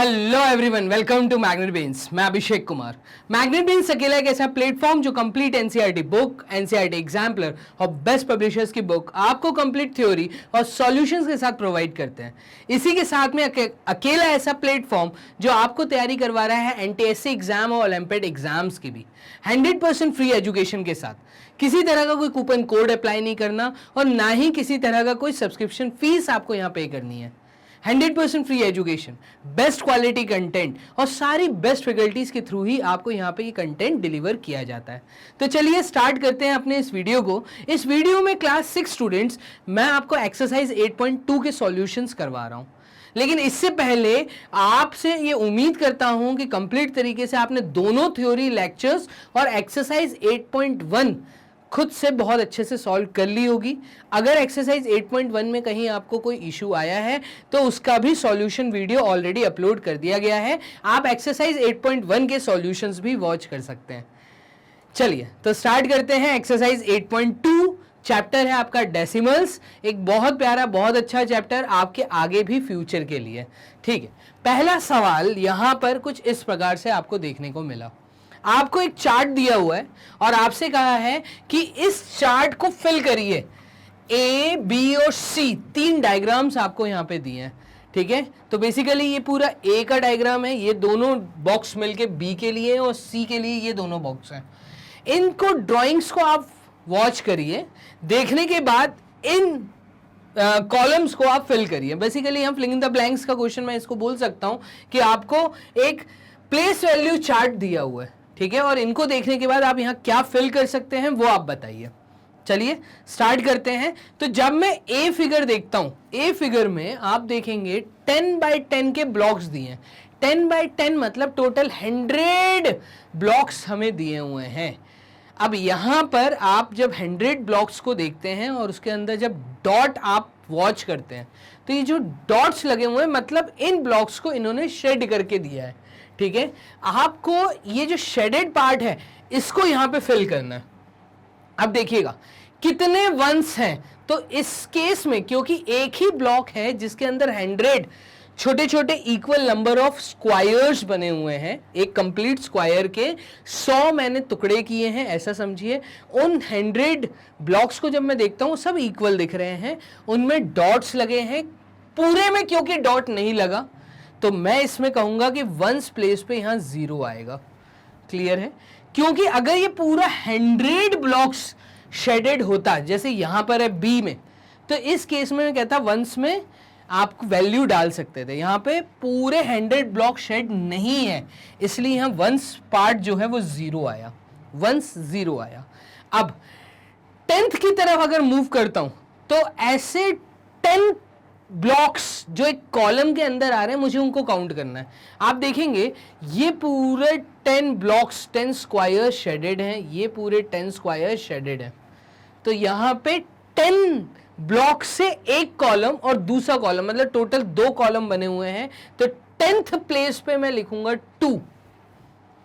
Hello everyone, welcome to Magnet Brains. मैं Abhishek Kumar. Magnet बेन्स अकेला एक ऐसा प्लेटफॉर्म जो complete NCERT book, NCERT exemplar और बेस्ट पब्लिशर्स की बुक आपको कंप्लीट थ्योरी और सॉल्यूशंस के साथ प्रोवाइड करते हैं। इसी के साथ में अकेला ऐसा प्लेटफॉर्म जो आपको तैयारी करवा रहा है एनटीएससी एग्जाम और ओलंपियाड एग्जाम्स की भी 100% फ्री एजुकेशन के साथ। किसी तरह का कोई कूपन कोड अप्लाई नहीं करना और ना ही किसी तरह का कोई सब्सक्रिप्शन फीस आपको यहाँ पे करनी है। 100% free education, best quality content और सारी बेस्ट फैकल्टीज के थ्रू ही आपको यहाँ पे ये कंटेंट डिलीवर किया जाता है। तो चलिए स्टार्ट करते हैं अपने इस वीडियो को। इस वीडियो में क्लास 6 स्टूडेंट्स मैं आपको एक्सरसाइज 8.2 के सॉल्यूशंस करवा रहा हूँ। लेकिन इससे पहले आपसे ये उम्मीद करता हूं कि कंप्लीट तरीके से आपने दोनों थ्योरी लेक्चर्स और एक्सरसाइज 8.1 खुद से बहुत अच्छे से सॉल्व कर ली होगी। अगर एक्सरसाइज 8.1 में कहीं आपको कोई इशू आया है तो उसका भी सॉल्यूशन वीडियो ऑलरेडी अपलोड कर दिया गया है। आप एक्सरसाइज 8.1 के सॉल्यूशंस भी वॉच कर सकते हैं। चलिए तो स्टार्ट करते हैं। एक्सरसाइज 8.2 चैप्टर है आपका डेसिमल्स। एक बहुत प्यारा, बहुत अच्छा चैप्टर आपके आगे भी फ्यूचर के लिए। ठीक है, पहला सवाल यहां पर कुछ इस प्रकार से आपको देखने को मिला। आपको एक चार्ट दिया हुआ है और आपसे कहा है कि इस चार्ट को फिल करिए। ए, बी और सी 3 डायग्राम्स आपको यहां पे दिए हैं। ठीक है, तो बेसिकली ये पूरा ए का डायग्राम है, ये दोनों बॉक्स मिलके बी के लिए और सी के लिए ये दोनों बॉक्स हैं। इनको ड्राइंग्स को आप वॉच करिए, देखने के बाद इन कॉलम्स को आप फिल करिए। बेसिकली हम फिलिंग इन द ब्लैंक्स का क्वेश्चन मैं इसको बोल सकता हूं कि आपको एक प्लेस वैल्यू चार्ट दिया हुआ है। ठीक है, और इनको देखने के बाद आप यहां क्या फिल कर सकते हैं वो आप बताइए। चलिए स्टार्ट करते हैं। तो जब मैं ए फिगर देखता हूं, ए फिगर में आप देखेंगे 10 बाय 10 के ब्लॉक्स दिए हैं। 10 बाय 10 मतलब टोटल 100 ब्लॉक्स हमें दिए हुए हैं। अब यहां पर आप जब 100 ब्लॉक्स को देखते हैं और उसके अंदर जब डॉट आप वॉच करते हैं तो ये जो डॉट्स लगे हुए हैं मतलब इन ब्लॉक्स को इन्होंने शेड करके दिया है। ठीक है, आपको ये जो शेडेड पार्ट है इसको यहां पे फिल करना है। अब देखिएगा कितने वंस हैं। तो इस केस में क्योंकि एक ही ब्लॉक है जिसके अंदर 100 छोटे छोटे इक्वल नंबर ऑफ स्क्वायर्स बने हुए हैं, एक कंप्लीट स्क्वायर के 100 मैंने टुकड़े किए हैं, ऐसा समझिए। उन 100 ब्लॉक्स को जब मैं देखता हूं सब इक्वल दिख रहे हैं, उनमें डॉट्स लगे हैं। पूरे में क्योंकि डॉट नहीं लगा तो मैं इसमें कहूंगा कि वंस प्लेस पे यहां 0 आएगा। क्लियर है, क्योंकि अगर ये पूरा 100 ब्लॉक्स शेडेड होता जैसे यहां पर है बी में, तो इस केस में मैं कहता वंस में आप वैल्यू डाल सकते थे। यहां पे पूरे 100 ब्लॉक शेड नहीं है, इसलिए यहां वंस पार्ट जो है वो 0 आया, वंस 0 आया। अब 10th की तरफ अगर मूव करता हूं तो ऐसे 10 ब्लॉक्स जो एक कॉलम के अंदर आ रहे हैं मुझे उनको काउंट करना है। आप देखेंगे ये पूरे 10 ब्लॉक्स 10 स्क्वायर शेडेड हैं, ये पूरे 10 स्क्वायर शेडेड हैं। तो यहां पे 10 ब्लॉक से एक कॉलम और दूसरा कॉलम मतलब टोटल 2 कॉलम बने हुए हैं। तो 10th प्लेस पे मैं लिखूंगा 2।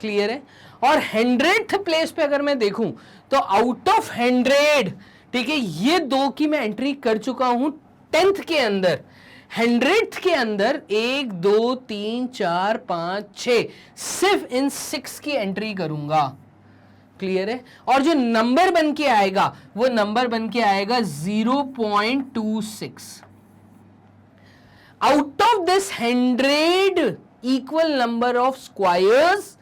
क्लियर है, और 100th प्लेस पे अगर मैं देखूं तो आउट ऑफ 100, ठीक है, ये 2 की मैं एंट्री कर चुका हूं 10th के अंदर। 100th के अंदर 1 2 3 4 5 6 सिर्फ इन 6 की एंट्री करूंगा। क्लियर है, और जो नंबर बन के आएगा वो नंबर बन के आएगा 0.26। Out of this 100 equal number of squares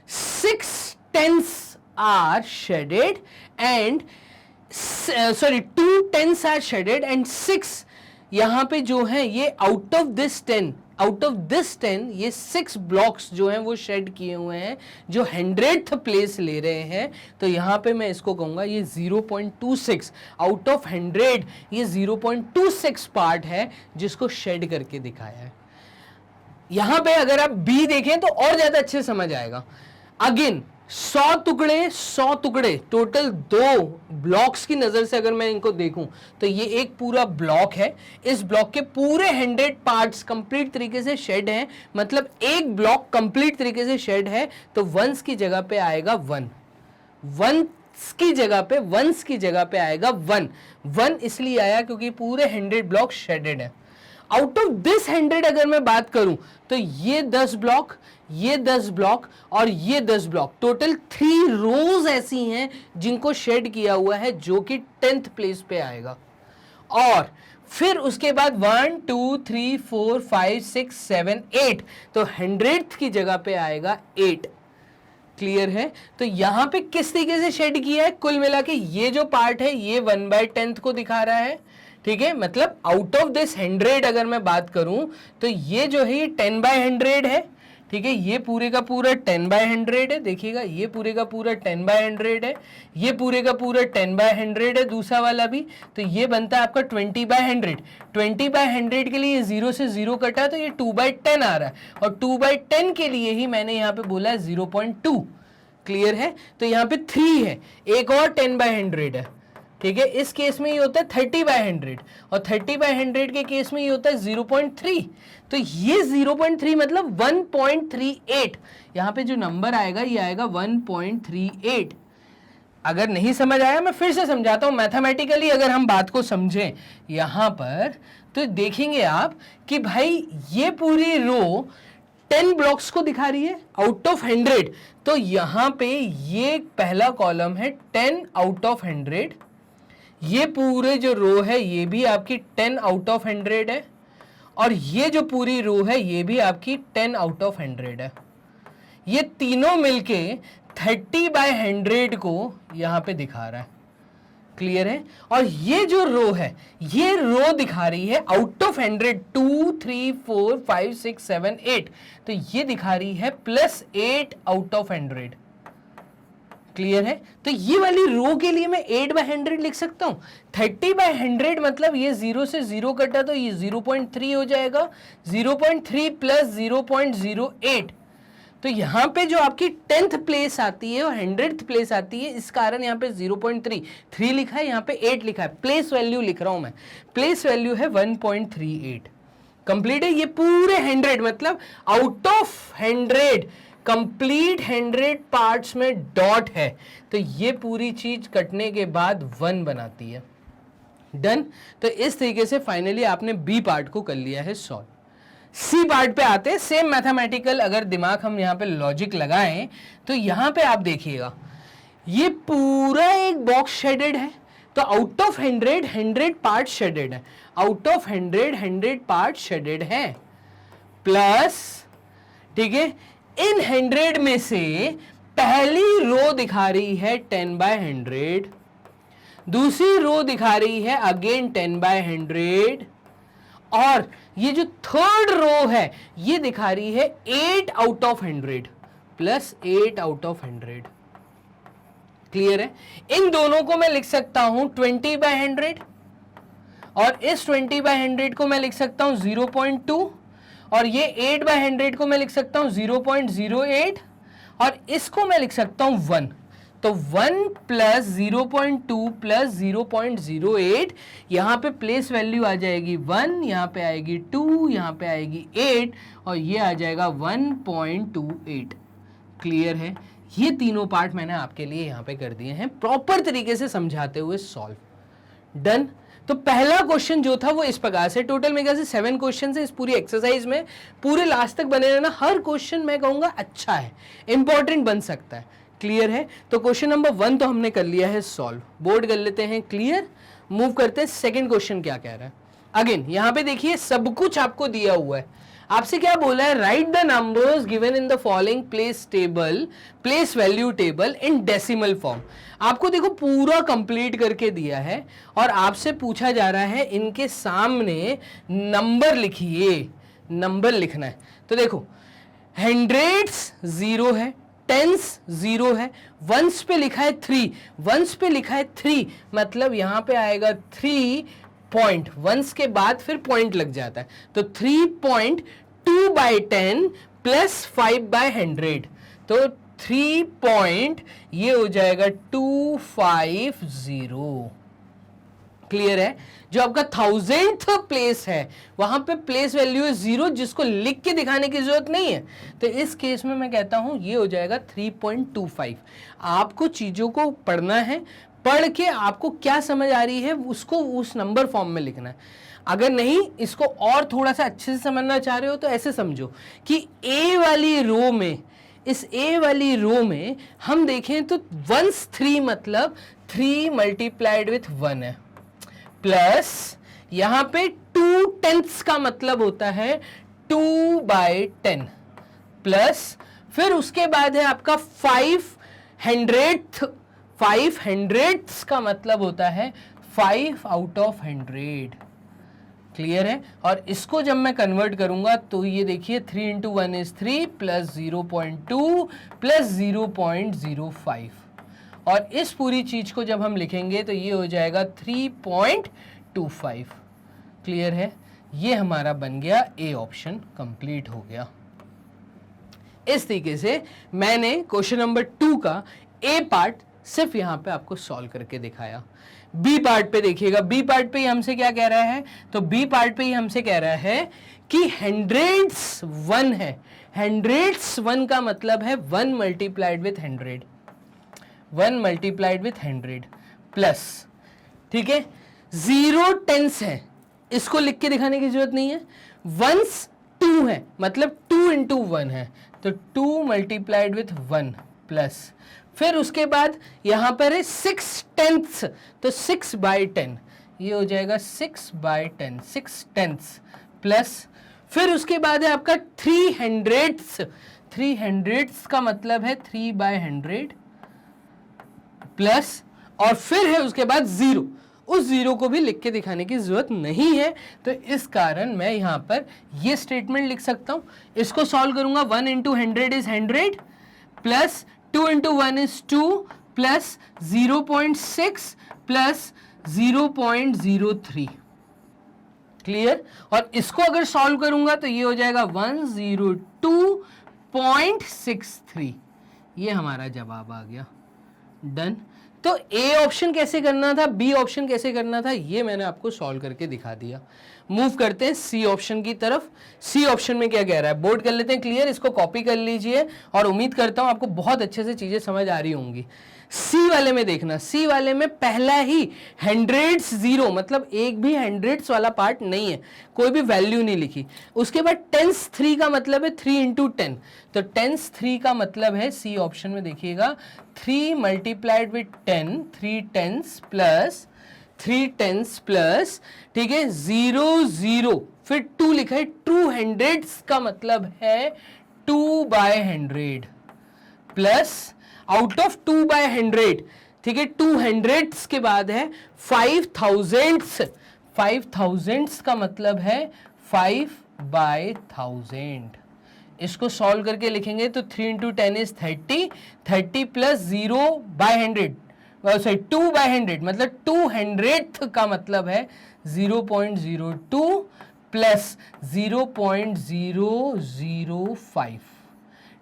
6 10s are shaded and 2 10s are shaded and 6 यहां पे जो है ये आउट ऑफ दिस 10 ये 6 ब्लॉक्स जो हैं वो शेड किए हुए हैं जो 100th प्लेस ले रहे हैं। तो यहां पे मैं इसको कहूंगा ये 0.26 आउट ऑफ 100, ये 0.26 पार्ट है जिसको शेड करके दिखाया है। यहां पे अगर आप बी देखें तो और ज्यादा अच्छे समझ आएगा। अगेन 100 टुकड़े टोटल 2 ब्लॉक्स की नजर से अगर मैं इनको देखूं तो ये एक पूरा ब्लॉक है। इस ब्लॉक के पूरे 100 पार्ट्स कंप्लीट तरीके से शेड हैं, मतलब एक ब्लॉक कंप्लीट तरीके से शेड है। तो वंस की जगह पे आएगा 1, वंस की जगह पे आएगा 1 इसलिए आया क्योंकि पूरे 100 ब्लॉक शेडेड है। आउट ऑफ दिस 100 अगर मैं बात करूं तो ये 10 ब्लॉक, ये 10 ब्लॉक और ये 10 ब्लॉक, टोटल 3 रोज ऐसी हैं जिनको शेड किया हुआ है जो कि 10th प्लेस पे आएगा। और फिर उसके बाद 1 2 3 4 5 6 7 8, तो 100th की जगह पे आएगा 8। क्लियर है? तो यहां पे किस तरीके से शेड किया है, कुल मिला के ये जो पार्ट है ये 1/10 को दिखा रहा है। ठीक है, मतलब आउट ऑफ दिस 100 अगर मैं बात करूं तो ये जो है ये 10/100 है। ठीक है, ये पूरे का पूरा 10/100 है, देखिएगा ये पूरे का पूरा 10/100 है, ये पूरे का पूरा 10/100 है दूसरा वाला भी, तो ये बनता है आपका 20/100। 20/100 के लिए 0 से 0 कटा तो ये 2/10 आ रहा है, और 2/10 के लिए ही मैंने यहाँ पे बोला है 0.2। क्लियर है? तो यहाँ पे 3 है, एक और 10/100 है। ठीक है, इस केस में ये होता है 30/100, और 30/100 के केस में ये होता है 0.3। तो ये 0.3 मतलब 1.38, यहां पे जो नंबर आएगा ये आएगा 1.38। अगर नहीं समझ आया मैं फिर से समझाता हूं, मैथमेटिकली अगर हम बात को समझें यहां पर तो देखेंगे आप कि भाई ये पूरी रो 10 ब्लॉक्स को दिखा रही है आउट ऑफ 100, तो यहां पे ये पहला कॉलम है 10 आउट ऑफ 100, ये पूरे जो रो है ये भी आपकी 10 आउट ऑफ 100 है, और ये जो पूरी रो है ये भी आपकी 10 आउट ऑफ 100 है। ये तीनों मिलके 30/100 को यहां पे दिखा रहा है। क्लियर है? और ये जो रो है ये रो दिखा रही है आउट ऑफ 100 2 3 4 5 6 7 8, तो ये दिखा रही है +8 आउट ऑफ 100। क्लियर है? तो ये वाली रो के लिए मैं 8/100 लिख सकता हूं। 30/100 मतलब ये 0 से 0 कटा तो ये 0.3 हो जाएगा, 0.3 + 0.08, तो यहां पे जो आपकी 10th प्लेस आती है और 100th प्लेस आती है, इस कारण यहां पे 0.3 लिखा है, यहां पे 8 लिखा है, प्लेस वैल्यू लिख रहा हूं मैं, प्लेस वैल्यू है 1.38। कंप्लीट है? ये पूरे 100 मतलब आउट ऑफ 100 कंप्लीट 100 पार्ट्स में डॉट है, तो ये पूरी चीज कटने के बाद 1 बनाती है। डन? तो इस तरीके से फाइनली आपने बी पार्ट को कर लिया है सॉल्व। सी पार्ट पे आते हैं, सेम मैथमेटिकल अगर दिमाग हम यहाँ पे लॉजिक लगाएं तो यहाँ पे आप देखिएगा ये पूरा एक बॉक्स शेडेड है, तो आउट ऑफ 100 100 पार्ट शेडेड है, आउट ऑफ 100 100 पार्ट शेडेड है, प्लस ठीक है इन 100 में से पहली रो दिखा रही है 10/100, दूसरी रो दिखा रही है अगेन 10/100, और ये जो थर्ड रो है ये दिखा रही है 8 out of 100 plus 8 out of 100। Clear है? इन दोनों को मैं लिख सकता हूं 20/100, और इस 20/100 को मैं लिख सकता हूं 0.2, और ये 8/100 को मैं लिख सकता हूं 0.08, और इसको मैं लिख सकता हूं 1। तो 1 + 0.2 + 0.08, यहां पे प्लेस वैल्यू आ जाएगी 1, यहां पे आएगी 2, यहां पे आएगी 8, और ये आ जाएगा 1.28। क्लियर है? ये तीनों पार्ट मैंने आपके लिए यहां पे कर दिए हैं प्रॉपर तरीके से समझाते हुए सॉल्व। डन? तो पहला क्वेश्चन जो था वो इस प्रकार से, टोटल मेरे ख्याल से 7 क्वेश्चन है इस पूरी एक्सरसाइज में, पूरे लास्ट तक बने रहना, हर क्वेश्चन मैं कहूंगा अच्छा है, इंपॉर्टेंट बन सकता है। क्लियर है? तो क्वेश्चन नंबर 1 तो हमने कर लिया है सॉल्व, बोर्ड कर लेते हैं क्लियर। मूव करते हैं सेकंड क्वेश्चन क्या कह रहा है। अगेन यहां पे देखिए सब कुछ आपको दिया हुआ है, आपसे क्या बोला है, right the numbers given in the following place table, place value table in decimal form. आपको देखो पूरा कंप्लीट करके दिया है, और आपसे पूछा जा रहा है इनके सामने नंबर लिखिए, नंबर लिखना है। तो देखो हंड्रेड्स 0 है, टेंस 0 है, वंस पे लिखा है 3, वंस पे लिखा है 3 मतलब यहां पे आएगा 3 पॉइंट, वंस के बाद फिर पॉइंट लग जाता है, तो 3.2/10 प्लस 5/100, तो 3 पॉइंट ये हो जाएगा 250। क्लियर है? जो आपका 1000th प्लेस है वहां पे प्लेस वैल्यू है 0, जिसको लिख के दिखाने की जरूरत नहीं है, तो इस केस में मैं कहता हूं ये हो जाएगा 3.25। आपको चीजों को पढ़ना है, पढ़ के आपको क्या समझ आ रही है उसको उस नंबर फॉर्म में लिखना है। अगर नहीं इसको और थोड़ा सा अच्छे से समझना चाह रहे हो तो ऐसे समझो कि ए वाली रो में, इस ए वाली रो में हम देखें तो 1/3 मतलब 3 मल्टीप्लाइड विथ 1 है, प्लस यहां पे 2/10 का मतलब होता है 2/10, प्लस फिर उसके बाद है आपका 500th, 500th का मतलब होता है 5/100। क्लियर है? और इसको जब मैं कन्वर्ट करूंगा तो ये देखिए 3 इंटू 1 इज 3 प्लस 0.2 प्लस 0.05, और इस पूरी चीज को जब हम लिखेंगे तो ये हो जाएगा 3.25। क्लियर है? ये हमारा बन गया ए ऑप्शन, कंप्लीट हो गया। इस तरीके से मैंने क्वेश्चन नंबर 2 का ए पार्ट सिर्फ यहां पे आपको सॉल्व करके दिखाया। बी पार्ट पे देखिएगा, बी पार्ट पे ही हमसे क्या कह रहा है, तो बी पार्ट पे ही हमसे कह रहा है कि हंड्रेड्स 1 है, हंड्रेड्स 1 का मतलब है 1 multiplied with 100, 1 multiplied with 100 plus, ठीक है, 0 टेंस है, इसको लिख के दिखाने की जरूरत नहीं है, वंस 2 है मतलब 2 इंटू 1 है, तो 2 मल्टीप्लाइड विथ 1 प्लस, फिर उसके बाद यहां पर है 6/10, तो 6/10, ये हो जाएगा 6/10, 6/10 प्लस, फिर उसके बाद है आपका 300th, 300th का मतलब है 3/100 प्लस, और फिर है उसके बाद 0, उस 0 को भी लिख के दिखाने की जरूरत नहीं है, तो इस कारण मैं यहां पर ये स्टेटमेंट लिख सकता हूं। इसको सॉल्व करूंगा, 1 into 100 is 100 plus 2 into 1 is 2 plus 0.6 plus 0.03। Clear? और इसको अगर सॉल्व करूंगा तो ये हो जाएगा 102.63। ये हमारा जवाब आ गया। डन। तो ए ऑप्शन कैसे करना था, बी ऑप्शन कैसे करना था, ये मैंने आपको सॉल्व करके दिखा दिया। मूव करते हैं सी ऑप्शन की तरफ। सी ऑप्शन में क्या कह रहा है, बोर्ड कर लेते हैं क्लियर, इसको कॉपी कर लीजिए और उम्मीद करता हूं आपको बहुत अच्छे से चीजें समझ आ रही होंगी। सी वाले में देखना, सी वाले में पहला ही हंड्रेड्स 0 मतलब एक भी हंड्रेड्स वाला पार्ट नहीं है, कोई भी वैल्यू नहीं लिखी। उसके बाद टेंस 3 का मतलब है 3 इंटू 10, तो टेंस 3 का मतलब है सी ऑप्शन में देखिएगा 3 multiplied with 10, 3 tens plus 3 tens plus, ठीक है, 0 0 फिर 2 लिखा है, 200 का मतलब है 2/100 प्लस आउट ऑफ 2/100, ठीक है, 200 के बाद है 5000, 5000 का मतलब है 5/1000। इसको सॉल्व करके लिखेंगे तो 3 इंटू 10 इज 30, 30 प्लस 0/100, सॉरी 2/100 मतलब 200th का मतलब है 0.02 प्लस 0.005।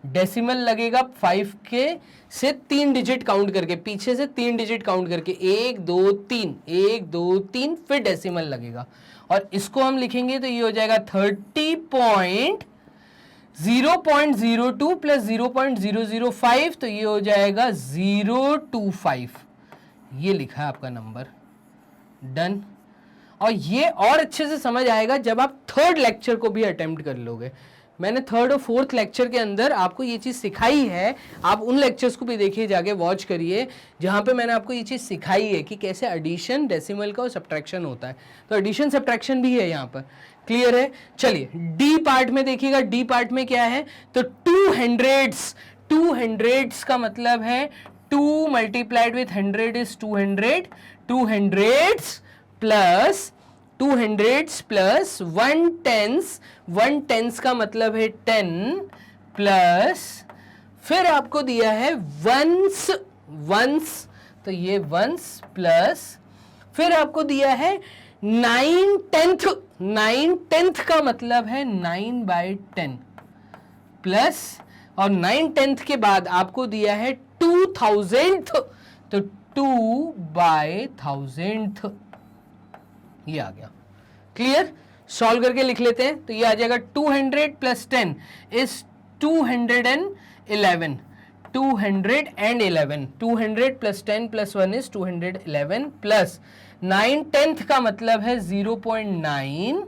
डेसिमल लगेगा 5 के से 3 डिजिट काउंट करके, पीछे से 3 डिजिट काउंट करके 1 2 3 1 2 3, फिर डेसिमल लगेगा और इसको हम लिखेंगे तो ये हो जाएगा 30.0.02 प्लस 0.005, तो ये हो जाएगा 025। ये लिखा है आपका नंबर। डन। और ये और अच्छे से समझ आएगा जब आप थर्ड लेक्चर को भी अटेम्प्ट कर लोगे। मैंने थर्ड और फोर्थ लेक्चर के अंदर आपको ये चीज़ सिखाई है, आप उन लेक्चर्स को भी देखिए, जाके वॉच करिए, जहाँ पे मैंने आपको ये चीज़ सिखाई है कि कैसे एडिशन, डेसिमल का और सब्ट्रैक्शन होता है। तो एडिशन सब्ट्रैक्शन भी है यहाँ पर। क्लियर है? चलिए डी पार्ट में देखिएगा, डी पार्ट में क्या है, तो 200 का मतलब है 2 multiplied with 100 is 200, 200 plus 200 plus 1/10 का मतलब है 10 प्लस, फिर आपको दिया है वंस, तो ये वंस प्लस, फिर आपको दिया है 9/10 का मतलब है 9/10 प्लस, और 9/10 के बाद आपको दिया है 2000th, तो 2/1000 ये आ गया। क्लियर? सॉल्व करके लिख लेते हैं तो ये आ जाएगा 200 plus 10 is 211, 211, 200 plus 10 plus 1 is 211 plus 9 10th का मतलब है 0.9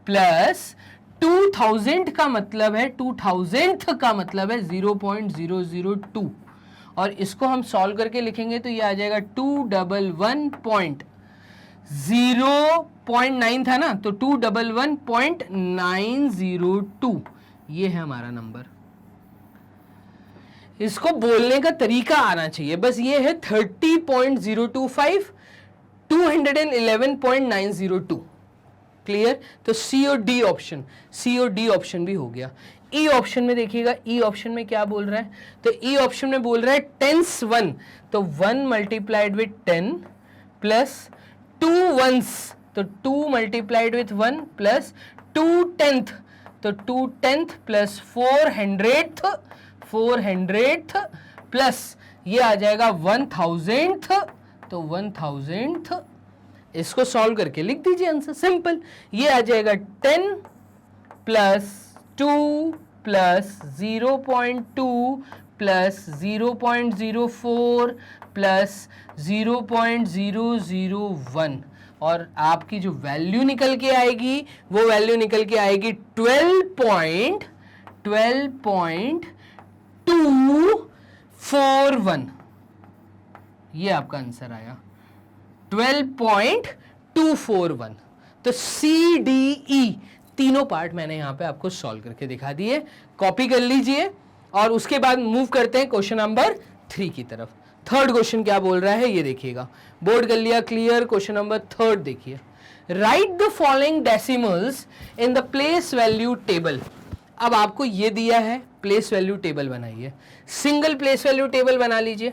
प्लस 2000 का मतलब है 2000th का मतलब है 0.002 और इसको हम सॉल्व करके लिखेंगे तो ये आ जाएगा 211.0.9 था ना, तो 211.902 ये है हमारा नंबर। इसको बोलने का तरीका आना चाहिए, बस ये है 30.025 211.902। क्लियर? तो सी और डी ऑप्शन, सी और डी ऑप्शन भी हो गया। ई ऑप्शन में देखिएगा, ई ऑप्शन में क्या बोल रहा है, तो ई ऑप्शन में बोल रहा है टेंस 1, तो 1 मल्टीप्लाइड विथ 10 प्लस 2 वंस, तो 2 मल्टीप्लाइड विथ 1 प्लस 2 10th, तो 2 10th प्लस 400th प्लस ये आ जाएगा 1000th, तो 1000th। इसको सॉल्व करके लिख दीजिए आंसर, सिंपल। ये आ जाएगा 10 प्लस 2 प्लस 0.2 प्लस 0.04 प्लस 0.001 और आपकी जो वैल्यू निकल के आएगी वो वैल्यू निकल के आएगी 12.241। ये आपका आंसर आया 12.241। तो सी डी ई तीनों पार्ट मैंने यहां पे आपको सॉल्व करके दिखा दिए, कॉपी कर लीजिए और उसके बाद मूव करते हैं क्वेश्चन नंबर 3 की तरफ। थर्ड क्वेश्चन क्या बोल रहा है ये देखिएगा, बोर्ड कर लिया क्लियर। क्वेश्चन नंबर 3 देखिए, right the following decimals in the place value table. अब आपको ये दिया है, प्लेस वैल्यू टेबल बनाइए। सिंगल प्लेस वैल्यू टेबल बना लीजिए,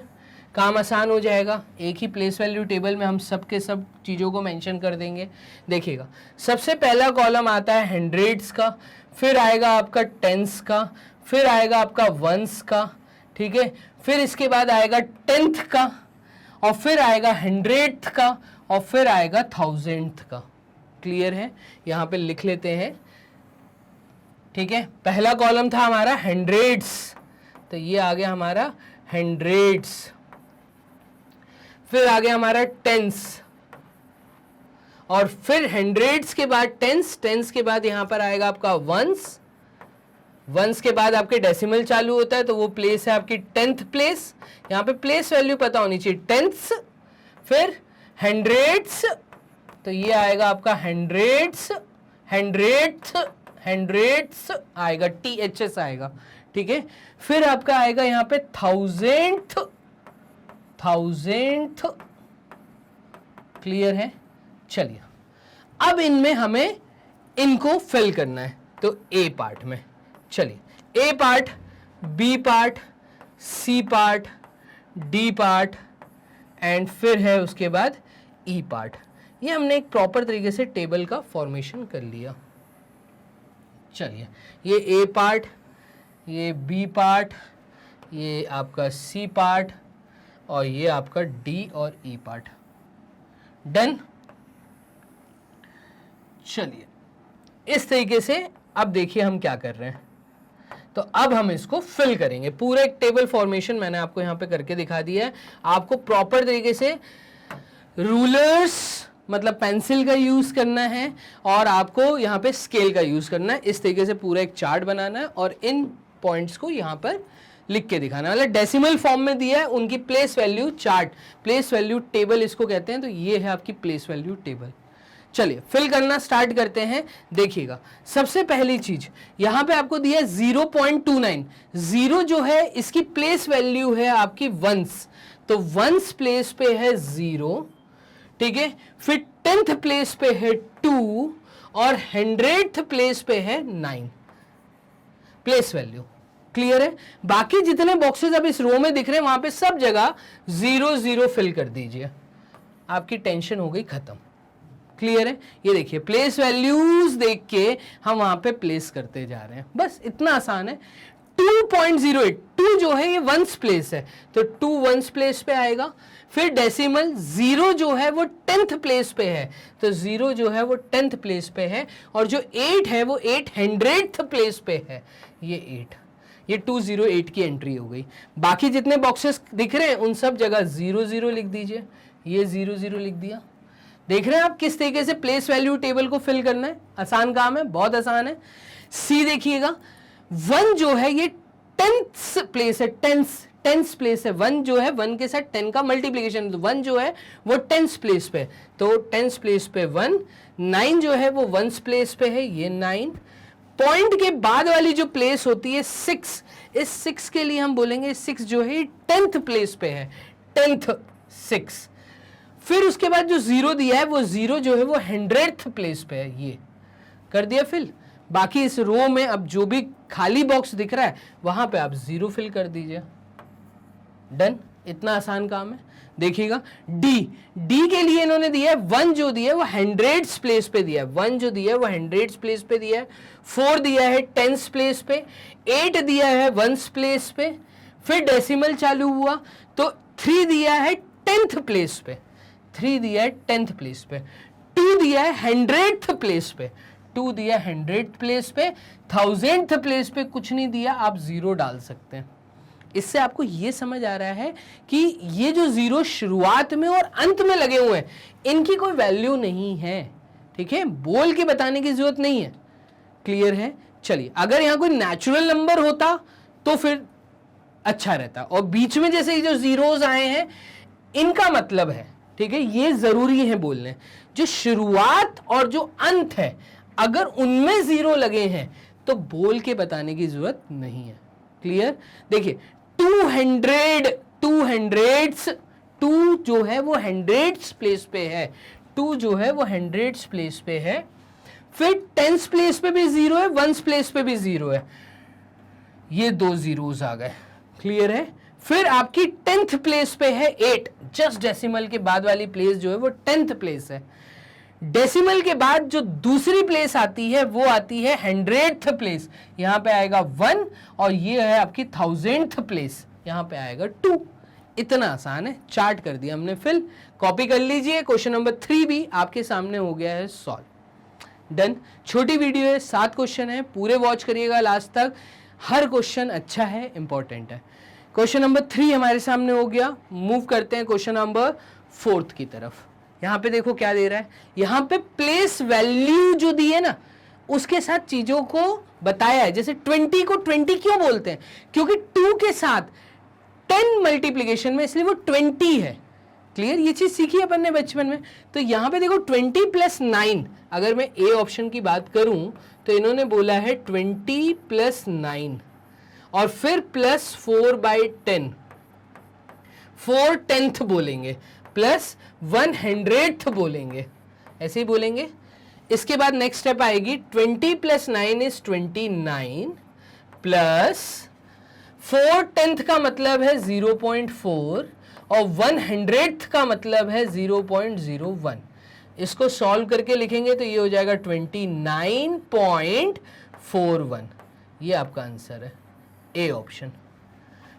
काम आसान हो जाएगा। एक ही प्लेस वैल्यू टेबल में हम सब के सब चीज़ों को मेंशन कर देंगे। देखिएगा, सबसे पहला कॉलम आता है हंड्रेड्स का, फिर आएगा आपका टेंस का, फिर आएगा आपका वंस का, ठीक है, फिर इसके बाद आएगा 10th का, और फिर आएगा 100th का, और फिर आएगा 1000th का। क्लियर है? यहाँ पे लिख लेते हैं, ठीक है। पहला कॉलम था हमारा हंड्रेड्स, तो ये आ गया हमारा हंड्रेड्स, फिर आ गया हमारा टेंस, और फिर हंड्रेड्स के बाद टेंस, टेंस के बाद यहां पर आएगा आपका वंस, वंस के बाद आपके डेसिमल चालू होता है, तो वो प्लेस है आपकी 10th प्लेस। यहां पे प्लेस वैल्यू पता होनी चाहिए 10th, फिर हंड्रेड्स, तो ये आएगा आपका हंड्रेड्स, हंड्रेड्स, हंड्रेड्स आएगा, THS आएगा, ठीक है। फिर आपका आएगा यहां पे 1000th, 1000th। क्लियर है? चलिए, अब इनमें हमें इनको फिल करना है, तो ए पार्ट में चलिए, A part, B part, C part, D part and फिर है उसके बाद ई पार्ट। ये हमने एक प्रॉपर तरीके से टेबल का फॉर्मेशन कर लिया। चलिए, ये ए पार्ट, ये बी पार्ट, ये आपका सी पार्ट और ये आपका डी और ई पार्ट। डन। चलिए, इस तरीके से अब देखिए हम क्या कर रहे हैं। तो अब हम इसको फिल करेंगे, पूरा एक टेबल फॉर्मेशन मैंने आपको यहां पे करके दिखा दिया है। आपको प्रॉपर तरीके से रूलर्स मतलब पेंसिल का यूज करना है और आपको यहाँ पे स्केल का यूज करना है। इस तरीके से पूरा एक चार्ट बनाना है और इन पॉइंट्स को यहाँ पर लिख के दिखाना है। मतलब डेसिमल फॉर्म में दिया है, उनकी place value chart, place value table इसको कहते हैं। तो ये है आपकी प्लेस वैल्यू टेबल। चलिए फिल करना स्टार्ट करते हैं। देखिएगा, सबसे पहली चीज यहां पे आपको दिया है 0.29। 0 जो है इसकी प्लेस वैल्यू है आपकी वंस, तो वंस प्लेस पे है 0, ठीक है। फिर 10th प्लेस पे है 2 और 100th प्लेस पे है 9 प्लेस वैल्यू। क्लियर है? बाकी जितने बॉक्सेस अब इस रो में दिख रहे हैं वहां पे सब जगह 0 0 फिल कर दीजिए, आपकी टेंशन हो गई खत्म। क्लियर है? ये देखिए, प्लेस वैल्यूज देख के हम वहां पे प्लेस करते जा रहे हैं, बस इतना आसान है। 2.08, 2 जो है ये वंस प्लेस है, तो 2 वंस प्लेस पे आएगा। फिर डेसिमल 0 जो है वो 10th प्लेस पे है, तो 0 जो है वो 10th प्लेस पे है। और जो 8 है वो 800th प्लेस पे है, ये 8, ये 208 की एंट्री हो गई। बाकी जितने बॉक्सेस दिख रहे हैं उन सब जगह 0 0 लिख दीजिए, ये 0 0 लिख दिया। देख रहे हैं आप किस तरीके से प्लेस वैल्यू टेबल को फिल करना है, आसान काम है, बहुत आसान है। सी देखिएगा, 1 जो है ये 10th प्लेस है, 10th प्लेस है, 1 जो है 1 के साथ 10 का मल्टीप्लीकेशन, तो 1 जो है वो 10th प्लेस पे, तो 10th प्लेस पे 1, 9 जो है वो 1th प्लेस पे है, ये 9, पॉइंट के बाद वाली जो प्लेस होती है 6, इस 6 के लिए हम बोलेंगे 6 जो है 10th प्लेस पे है, 10th 6। फिर उसके बाद जो 0 दिया है वो 0 जो है वो 100th प्लेस पे है, ये कर दिया फिल। बाकी इस रो में अब जो भी खाली बॉक्स दिख रहा है वहां पे आप 0 फिल कर दीजिए, डन। इतना आसान काम है। देखिएगा डी के लिए इन्होंने दिया है 1 जो दिया है वो 100th प्लेस पे दिया है, 1 जो दिया है वो 100th प्लेस पे दिया है, 4 दिया है 10th प्लेस पे, 8 दिया है 1st प्लेस पे, फिर डेसिमल चालू हुआ तो 3 दिया है 10th प्लेस पे, 3 दिया है 10th प्लेस पे, 2 दिया है 100th प्लेस पे, 2 दिया 100th प्लेस पे, 1000th प्लेस पे कुछ नहीं दिया, आप 0 डाल सकते हैं। इससे आपको ये समझ आ रहा है कि ये जो 0 शुरुआत में और अंत में लगे हुए हैं इनकी कोई वैल्यू नहीं है, ठीक है, बोल के बताने की जरूरत नहीं है। क्लियर है? चलिए, अगर यहां कोई नेचुरल नंबर होता तो फिर अच्छा रहता, और बीच में जैसे जो जीरोस आए हैं इनका मतलब है, ठीक है, ये जरूरी है बोलने, जो शुरुआत और जो अंत है अगर उनमें 0 लगे हैं तो बोल के बताने की जरूरत नहीं है। क्लियर? देखिए 2 जो है वो 100th प्लेस पे है, 2 जो है वो 100th प्लेस पे है, फिर 10th प्लेस पे भी 0 है, 1st प्लेस पे भी 0 है, ये 2 जीरोस आ गए। क्लियर है? फिर आपकी 10th प्लेस पे है 8, जस्ट डेसिमल के बाद वाली प्लेस जो है वो 10th प्लेस है। डेसिमल के बाद जो दूसरी प्लेस आती है वो आती है 100th प्लेस, यहां पे आएगा 1, और ये है आपकी 1000th प्लेस, यहां पे आएगा 2। इतना आसान है, चार्ट कर दिया हमने फिल। कॉपी कर लीजिए, क्वेश्चन नंबर 3 भी आपके सामने हो गया है सॉल्व। डन। छोटी वीडियो है, 7 क्वेश्चन है, पूरे वॉच करिएगा लास्ट तक, हर क्वेश्चन अच्छा है, इंपॉर्टेंट है। क्वेश्चन नंबर 3 हमारे सामने हो गया, मूव करते हैं क्वेश्चन नंबर 4 की तरफ। यहां पे देखो क्या दे रहा है, यहां पे प्लेस वैल्यू जो दी है ना उसके साथ चीजों को बताया है। जैसे 20 को 20 क्यों बोलते हैं? क्योंकि 2 के साथ 10 मल्टीप्लीकेशन में, इसलिए वो 20 है। क्लियर? ये चीज सीखी अपन ने बचपन में। तो यहां पे देखो 20 + 9, अगर मैं ए ऑप्शन की बात करूं तो इन्होंने बोला है 20 + 9 और फिर +4/10, 4/10 बोलेंगे, प्लस 100th बोलेंगे, ऐसे ही बोलेंगे। इसके बाद नेक्स्ट स्टेप आएगी 20 + 9 = 29, प्लस 4/10 का मतलब है 0.4 और 100th का मतलब है 0.01। इसको सॉल्व करके लिखेंगे तो ये हो जाएगा 29.41। ये आपका आंसर है, ए ऑप्शन।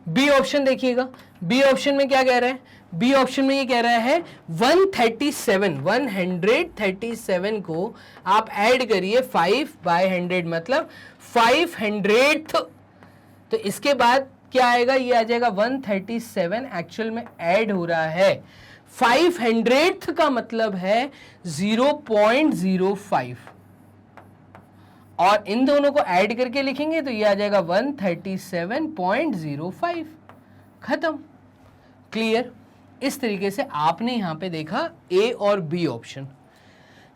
बी ऑप्शन देखिएगा, बी ऑप्शन में क्या कह रहा है? बी ऑप्शन में ये कह रहा है 137 को आप ऐड करिए 5/100, मतलब 500th। तो इसके बाद क्या आएगा? ये आ जाएगा 137 एक्चुअल में ऐड हो रहा है, 500th का मतलब है 0.05, और इन दोनों को ऐड करके लिखेंगे तो ये आ जाएगा 137.05। खत्म। क्लियर? इस तरीके से आपने यहां पे देखा ए और बी ऑप्शन।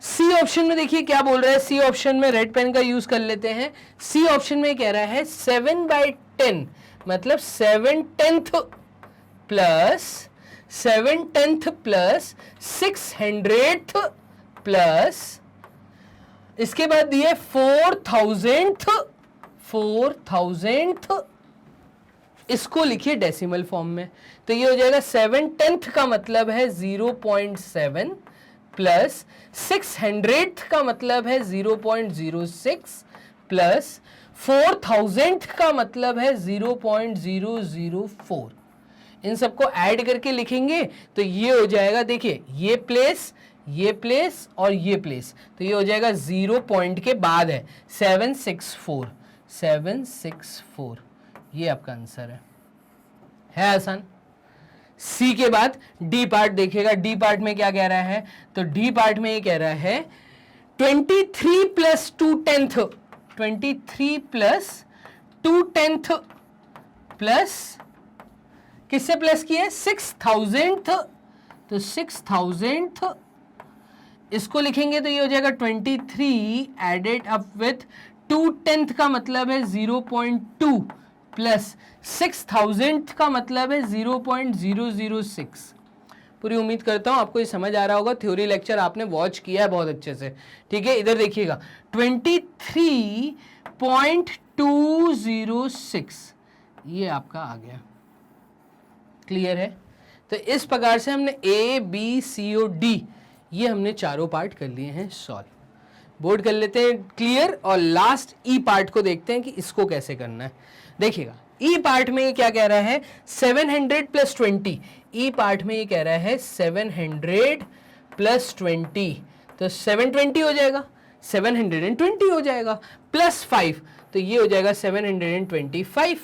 सी ऑप्शन में देखिए क्या बोल रहा है, सी ऑप्शन में रेड पेन का यूज कर लेते हैं। सी ऑप्शन में कह रहा है 7/10 मतलब 7/10 प्लस 600th प्लस इसके बाद दिए 4000th, इसको लिखिए डेसिमल फॉर्म में, तो ये हो जाएगा 7/10 का मतलब है 0.7 प्लस 600th का मतलब है 0.06 प्लस 4000th का मतलब है 0.004। इन सबको ऐड करके लिखेंगे तो ये हो जाएगा, देखिए ये प्लेस और ये प्लेस, तो ये हो जाएगा 0 पॉइंट के बाद है 764। ये आपका आंसर है आसान। सी के बाद डी पार्ट देखिएगा, डी पार्ट में क्या कह रहा है, तो डी पार्ट में ये कह रहा है 23 प्लस 2/10, 23 प्लस 2/10 प्लस किससे प्लस किया है 6000th, तो 6000th इसको लिखेंगे तो ये हो जाएगा 23 एडेड अप विथ 2/10 का मतलब है 0.2 प्लस 6000th का मतलब है 0.006। पूरी उम्मीद करता हूं आपको ये समझ आ रहा होगा, थ्योरी लेक्चर आपने वॉच किया है बहुत अच्छे से, ठीक है। इधर देखिएगा 23.206 ये आपका आ गया, क्लियर है। तो इस प्रकार से हमने A B C O D ये हमने चारों पार्ट कर लिए हैं सॉल्व। बोर्ड कर लेते हैं क्लियर, और लास्ट ई पार्ट को देखते हैं कि इसको कैसे करना है। देखिएगा ई पार्ट में ये क्या कह रहा है 700 प्लस 20, ई पार्ट में ये कह रहा है 700 प्लस 20, तो 720 हो जाएगा, 720 हो जाएगा, प्लस 5 तो ये हो जाएगा 725